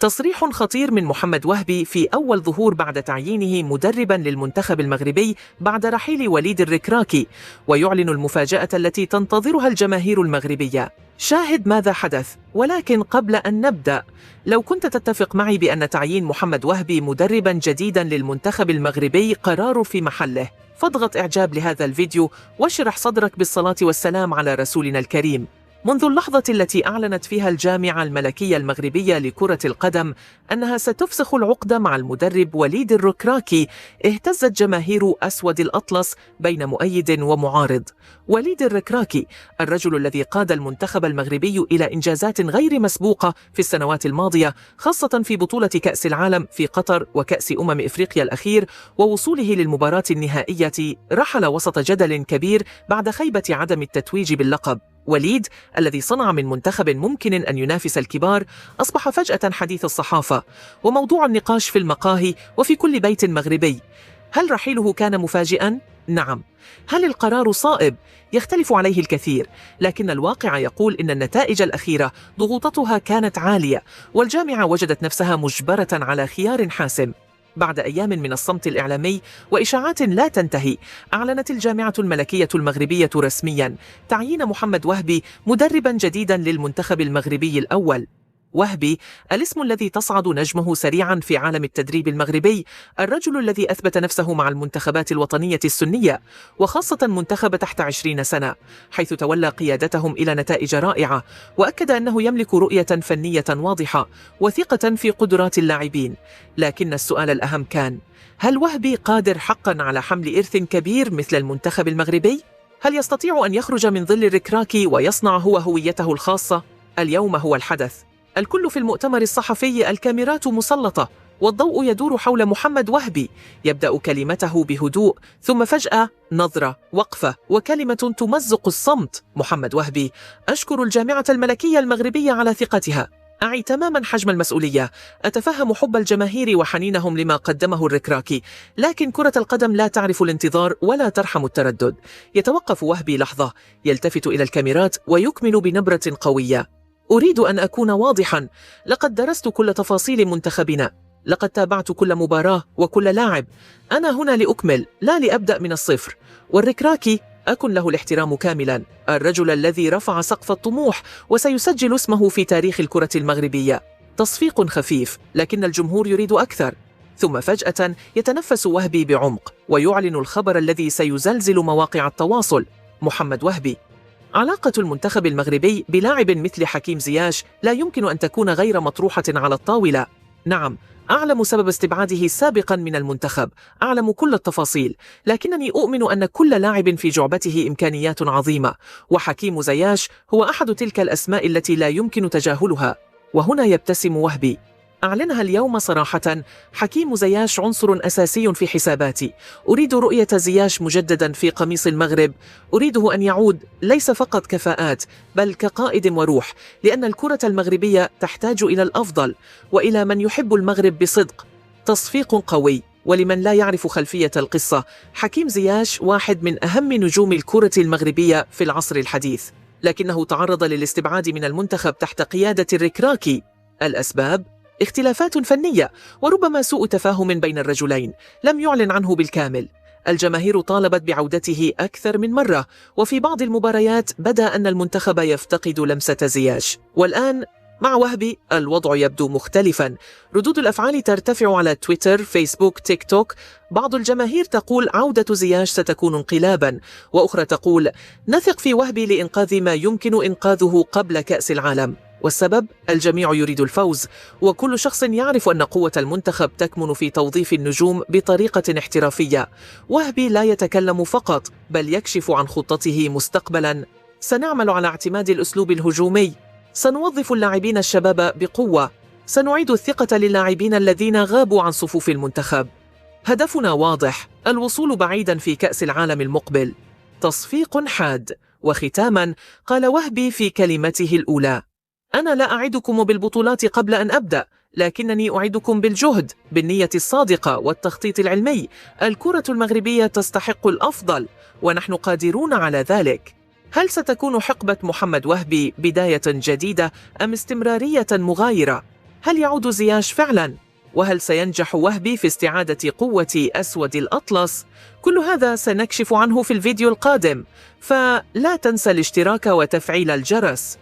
تصريح خطير من محمد وهبي في أول ظهور بعد تعيينه مدربا للمنتخب المغربي بعد رحيل وليد الركراكي، ويعلن المفاجأة التي تنتظرها الجماهير المغربية. شاهد ماذا حدث. ولكن قبل أن نبدأ، لو كنت تتفق معي بأن تعيين محمد وهبي مدربا جديدا للمنتخب المغربي قرار في محله، فاضغط إعجاب لهذا الفيديو واشرح صدرك بالصلاة والسلام على رسولنا الكريم. منذ اللحظة التي أعلنت فيها الجامعة الملكية المغربية لكرة القدم أنها ستفسخ العقد مع المدرب وليد الركراكي، اهتزت جماهير أسود الأطلس بين مؤيد ومعارض. وليد الركراكي، الرجل الذي قاد المنتخب المغربي إلى إنجازات غير مسبوقة في السنوات الماضية، خاصة في بطولة كأس العالم في قطر وكأس إفريقيا الأخير ووصوله للمباراة النهائية، رحل وسط جدل كبير بعد خيبة عدم التتويج باللقب. وليد الذي صنع من منتخب ممكن أن ينافس الكبار أصبح فجأة حديث الصحافة وموضوع النقاش في المقاهي وفي كل بيت مغربي. هل رحيله كان مفاجئا؟ نعم. هل القرار صائب؟ يختلف عليه الكثير، لكن الواقع يقول إن النتائج الأخيرة ضغوطاتها كانت عالية، والجامعة وجدت نفسها مجبرة على خيار حاسم. بعد أيام من الصمت الإعلامي وإشاعات لا تنتهي، أعلنت الجامعة الملكية المغربية رسميا تعيين محمد وهبي مدربا جديدا للمنتخب المغربي الأول. وهبي، الاسم الذي تصعد نجمه سريعا في عالم التدريب المغربي، الرجل الذي أثبت نفسه مع المنتخبات الوطنية السنية، وخاصة منتخب تحت 20 سنة، حيث تولى قيادتهم إلى نتائج رائعة، وأكد أنه يملك رؤية فنية واضحة وثقة في قدرات اللاعبين. لكن السؤال الأهم كان: هل وهبي قادر حقا على حمل إرث كبير مثل المنتخب المغربي؟ هل يستطيع أن يخرج من ظل الركراكي ويصنع هو هويته الخاصة؟ اليوم هو الحدث. الكل في المؤتمر الصحفي، الكاميرات مسلطة والضوء يدور حول محمد وهبي. يبدأ كلمته بهدوء، ثم فجأة نظرة، وقفة، وكلمة تمزق الصمت. محمد وهبي: أشكر الجامعة الملكية المغربية على ثقتها. أعي تماما حجم المسؤولية. أتفهم حب الجماهير وحنينهم لما قدمه الركراكي، لكن كرة القدم لا تعرف الانتظار ولا ترحم التردد. يتوقف وهبي لحظة، يلتفت إلى الكاميرات ويكمل بنبرة قوية: أريد أن أكون واضحا. لقد درست كل تفاصيل منتخبنا، لقد تابعت كل مباراة وكل لاعب. أنا هنا لأكمل، لا لأبدأ من الصفر. والركراكي أكن له الاحترام كاملا، الرجل الذي رفع سقف الطموح وسيسجل اسمه في تاريخ الكرة المغربية. تصفيق خفيف، لكن الجمهور يريد أكثر. ثم فجأة يتنفس وهبي بعمق ويعلن الخبر الذي سيزلزل مواقع التواصل: محمد وهبي. علاقة المنتخب المغربي بلاعب مثل حكيم زياش لا يمكن أن تكون غير مطروحة على الطاولة. نعم، أعلم سبب استبعاده سابقا من المنتخب، أعلم كل التفاصيل، لكنني أؤمن أن كل لاعب في جعبته إمكانيات عظيمة، وحكيم زياش هو أحد تلك الأسماء التي لا يمكن تجاهلها. وهنا يبتسم وهبي. أعلنها اليوم صراحة: حكيم زياش عنصر أساسي في حساباتي. أريد رؤية زياش مجددا في قميص المغرب. أريده أن يعود ليس فقط كفاءات، بل كقائد وروح، لأن الكرة المغربية تحتاج إلى الأفضل وإلى من يحب المغرب بصدق. تصفيق قوي. ولمن لا يعرف خلفية القصة، حكيم زياش واحد من أهم نجوم الكرة المغربية في العصر الحديث، لكنه تعرض للاستبعاد من المنتخب تحت قيادة الركراكي. الأسباب: اختلافات فنية وربما سوء تفاهم بين الرجلين لم يعلن عنه بالكامل. الجماهير طالبت بعودته أكثر من مرة، وفي بعض المباريات بدا أن المنتخب يفتقد لمسة زياش. والآن مع وهبي الوضع يبدو مختلفا. ردود الأفعال ترتفع على تويتر، فيسبوك، تيك توك. بعض الجماهير تقول عودة زياش ستكون انقلابا، وأخرى تقول نثق في وهبي لإنقاذ ما يمكن إنقاذه قبل كأس العالم. والسبب: الجميع يريد الفوز، وكل شخص يعرف أن قوة المنتخب تكمن في توظيف النجوم بطريقة احترافية. وهبي لا يتكلم فقط، بل يكشف عن خطته مستقبلا: سنعمل على اعتماد الأسلوب الهجومي، سنوظف اللاعبين الشباب بقوة، سنعيد الثقة للاعبين الذين غابوا عن صفوف المنتخب. هدفنا واضح: الوصول بعيدا في كأس العالم المقبل. تصفيق حاد. وختاما قال وهبي في كلمته الأولى: أنا لا أعدكم بالبطولات قبل أن أبدأ، لكنني أعدكم بالجهد، بالنية الصادقة والتخطيط العلمي. الكرة المغربية تستحق الأفضل، ونحن قادرون على ذلك. هل ستكون حقبة محمد وهبي بداية جديدة أم استمرارية مغايرة؟ هل يعود زياش فعلا؟ وهل سينجح وهبي في استعادة قوة أسود الأطلس؟ كل هذا سنكشف عنه في الفيديو القادم، فلا تنسى الاشتراك وتفعيل الجرس.